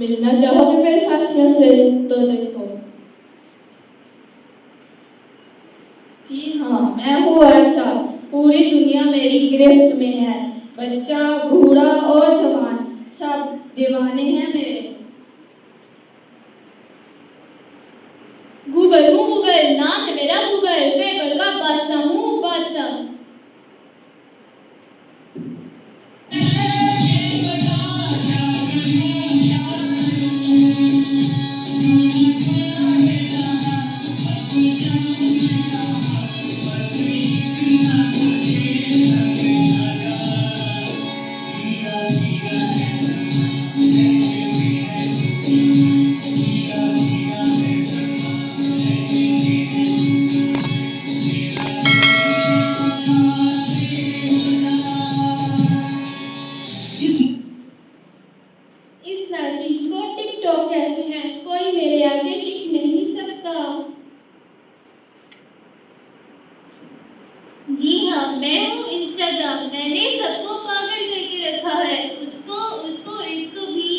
मिलना चाहोगे मेरे साथियों से तो देखो। जी हाँ, मैं हूँ वर्षा। पूरी दुनिया मेरी गिरफ्त में है। बच्चा, बूढ़ा और जवान सब दीवाने हैं मेरे। गूगल हूँ गूगल, नाम है मेरा गूगल, फेबर का बादशाह हूँ बादशाह। इस चीज को टिकटॉक कहते हैं, कोई मेरे आगे टिक नहीं सकता। जी हाँ, मैं हूँ इंस्टाग्राम, मैंने सबको पागल करके रखा है, उसको उसको इसको भी।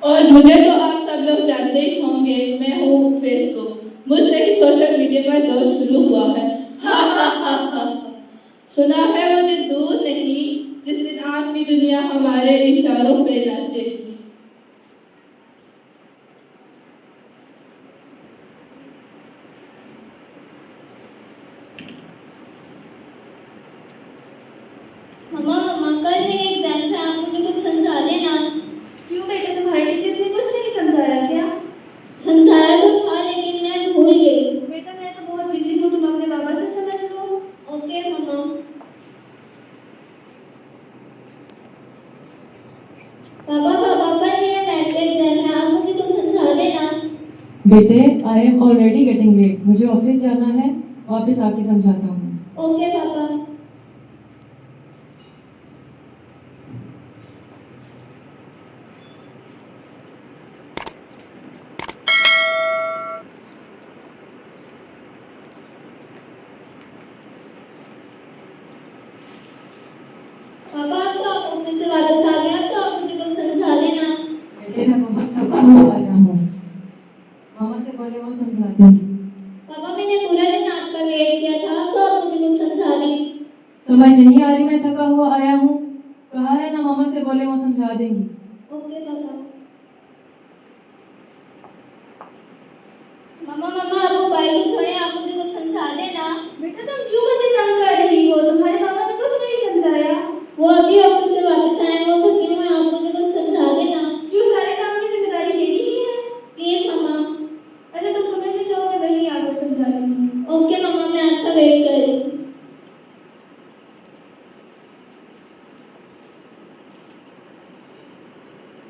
और मुझे तो आप सब लोग जानते ही होंगे, मैं हूँ फेसबुक। मुझसे ही सोशल मीडिया का दौर शुरू हुआ है। हा हा हा हा। सुना है वो दिन दूर नहीं जिस दिन आदमी दुनिया हमारे इशारों पे नाचेगी। मम्मा मम्मा, कल मेरे एग्जाम से आप मुझे कुछ समझा देना। क्यों बेटा, तुम्हारे टीचर्स ने कुछ नहीं समझाया क्या? समझाया तो था लेकिन मैं भूल गई। बेटा मैं तो बहुत बिजी हूँ, तुम अपने पापा से समझ लो। ओके मम्मा। पापा पापा, कल मेरा मैथ का एग्जाम है, आप मुझे कुछ समझा देना। बेटे, I am already getting late, मुझे ऑफिस जाना है, वापस आके समझाता हूँ। ओके पापा। पापा अब तो आप ऑफिस से वापस आ गए, तो आप मुझे कुछ समझा देना। बेटे मैं बहुत थका हुआ आया हूँ, मामा से बोले वो समझा देंगी। पापा मैंने पूरा दिन आपका वेट किया था, तो आप मुझे कुछ समझा दें। समझ नहीं आ रही, मैं थका हुआ आया हूँ, कहा है ना मामा से बोले वो समझा देंगी। ओके पापा। मम्मा मम्मा, आप मोबाइल को छोड़े, आप मुझे कुछ समझा देना। बेटा तुम क्यों मुझे तंग कर रही हो? तुम्हारे पापा ने कुछ नहीं समझाया। वो अभी ऑफिस से वापस आए, वो थके हुए हैं, आप मुझे कुछ समझा देना। क्यों, सारे काम की जिम्मेदारी मेरी ही है। प्लीज मम्मा। अच्छा तुम कमरे में जाओ, मैं वहीं आकर समझा दूंगी। ओके मम्मा, मैं आपका वेट कर रही हूँ।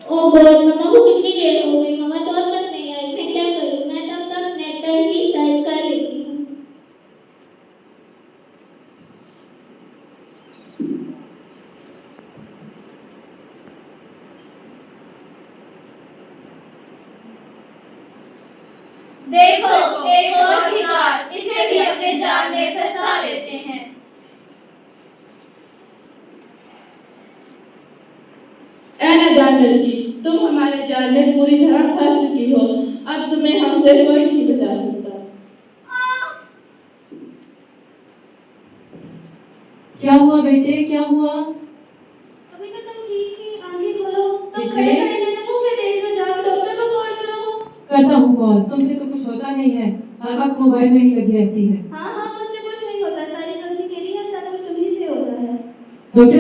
ओ गॉड, मम्मा को कितनी देर हो गई, मम्मा तो अब तक नहीं आई, मैं क्या करूँ? मैं तब तक नेट पर ही सर्च कर लेती हूँ। देखो एक और शिकार, इसे भी अपने जाल में फंसा लेते हैं। ऐ नादान लड़की, तुम हमारे जाल में पूरी तरह फंस चुकी हो। अब तुम्हें हमसे कोई नहीं बचा सकता। क्या हुआ बेटे, क्या हुआ? अभी तो तुम ठीक थी, आंखें खोलो। तुम बेटे? खड़े खड़े रहने को क्या देख रहे हो? जाओ डॉक्टर को कॉल करो। करता हूँ कॉल, तुमसे तो कुछ होता नहीं है, हर वक्त मोबाइल में ही लगी रहती है। हाँ हाँ, मुझसे कुछ नहीं होता, सारी गलती मेरी है, सब कुछ तुम्ही से होता है। डॉक्टर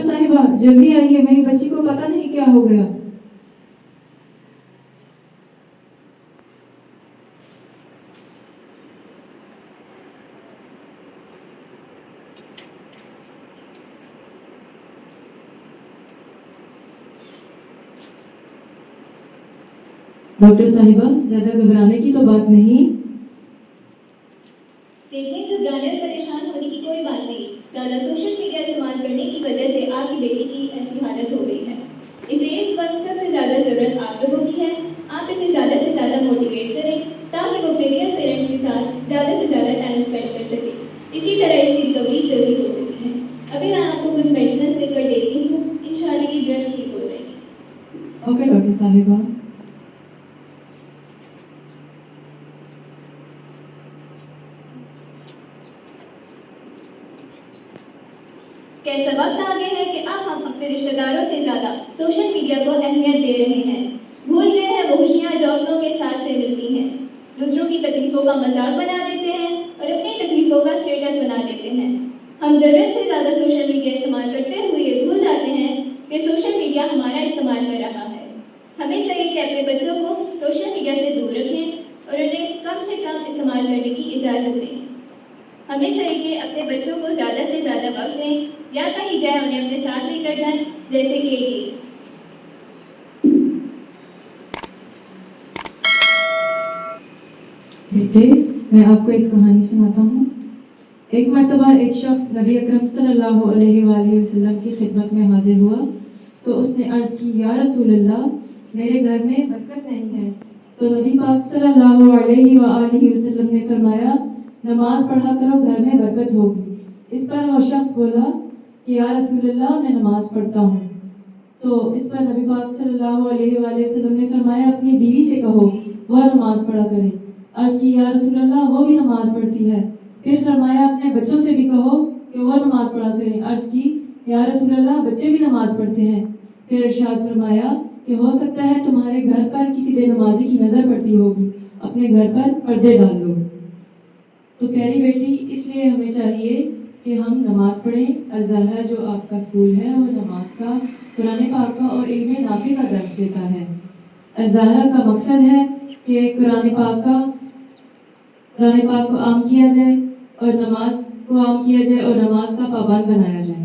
साहिबा जल्दी आइए, मेरी बच्ची को पता नहीं क्या हो गया। डॉक्टर साहिबा, ज्यादा घबराने की तो बात नहीं। देखिए, घबराने और परेशान होने की कोई बात नहीं। ज़्यादा सोशल मीडिया इस्तेमाल करने की वजह से आपकी बेटी की ऐसी हालत हो गई है। इसे इस वक्त सबसे ज़्यादा ज़रूरत आप लोगों की है। आप इसे ज़्यादा से ज़्यादा मोटिवेट करें ताकि वो अपने रियल पेरेंट्स के साथ ज़्यादा से ज़्यादा टाइम स्पेंड कर सके। इसी तरह इसकी रिकवरी जल्दी हो सकती है। अभी मैं आपको कुछ मेडिसिन देकर देती हूँ, इंशाल्लाह ये ओके डॉक्टर साहिबा। कैसा वक्त आ गया है कि अब हम अपने रिश्तेदारों से ज़्यादा सोशल मीडिया को अहमियत दे रहे हैं। भूल गए हैं वो खुशियाँ जो अपनों के साथ से मिलती हैं। दूसरों की तकलीफ़ों का मजाक बना देते हैं और अपनी तकलीफ़ों का स्टेटस बना देते हैं। हम ज़रूरत से ज़्यादा सोशल मीडिया इस्तेमाल करते हुए भूल जाते हैं कि सोशल मीडिया हमारा इस्तेमाल कर रहा है। हमें चाहिए कि अपने बच्चों को सोशल मीडिया से दूर रखें और उन्हें कम से कम इस्तेमाल करने की इजाज़त दें। हमें चाहिए कि अपने बच्चों को ज़्यादा से ज़्यादा वक्त दें, या कहीं जाए उन्हें अपने साथ लेकर जाएं, जैसे कि ये। बेटे, मैं आपको एक कहानी सुनाता हूँ। एक मर्तबा एक शख्स नबी अकरम सल्लल्लाहु अलैहि वसल्लम की खिदमत में हाजिर हुआ तो उसने अर्ज़ की, या रसूल अल्लाह, मेरे घर में बरकत नहीं है। तो नबी पाक सल्लल्लाहु अलैहि वसल्लम ने फरमाया, नमाज पढ़ा करो, घर में बरकत होगी। इस पर वो शख्स बोला कि या रसूल अल्लाह, मैं नमाज पढ़ता हूँ। तो इस पर नबी पाक सल्लल्लाहु अलैहि वसल्लम ने फरमाया, अपनी बीवी से कहो वह नमाज पढ़ा करे। अर्ज़ की, या रसूल अल्लाह, वो भी नमाज पढ़ती है। फिर फरमाया, अपने बच्चों से भी कहो कि वह नमाज पढ़ा करें। अर्ज़ की, या रसूल अल्लाह, बच्चे भी नमाज पढ़ते हैं। फिर इरशाद फरमाया कि हो सकता है तुम्हारे घर पर किसी बेनमाजी की नज़र पड़ती होगी, अपने घर पर पर्दे डाल लो। तो प्यारी बेटी, इसलिए हमें चाहिए कि हम नमाज पढ़ें। अल-ज़हरा जो आपका स्कूल है वो नमाज का, कुरान पाक का और इल्म नाफी का दर्स देता है। अल-ज़हरा का मकसद है कि कुरान पाक को आम किया जाए और नमाज को आम किया जाए और नमाज का पाबंद बनाया जाए।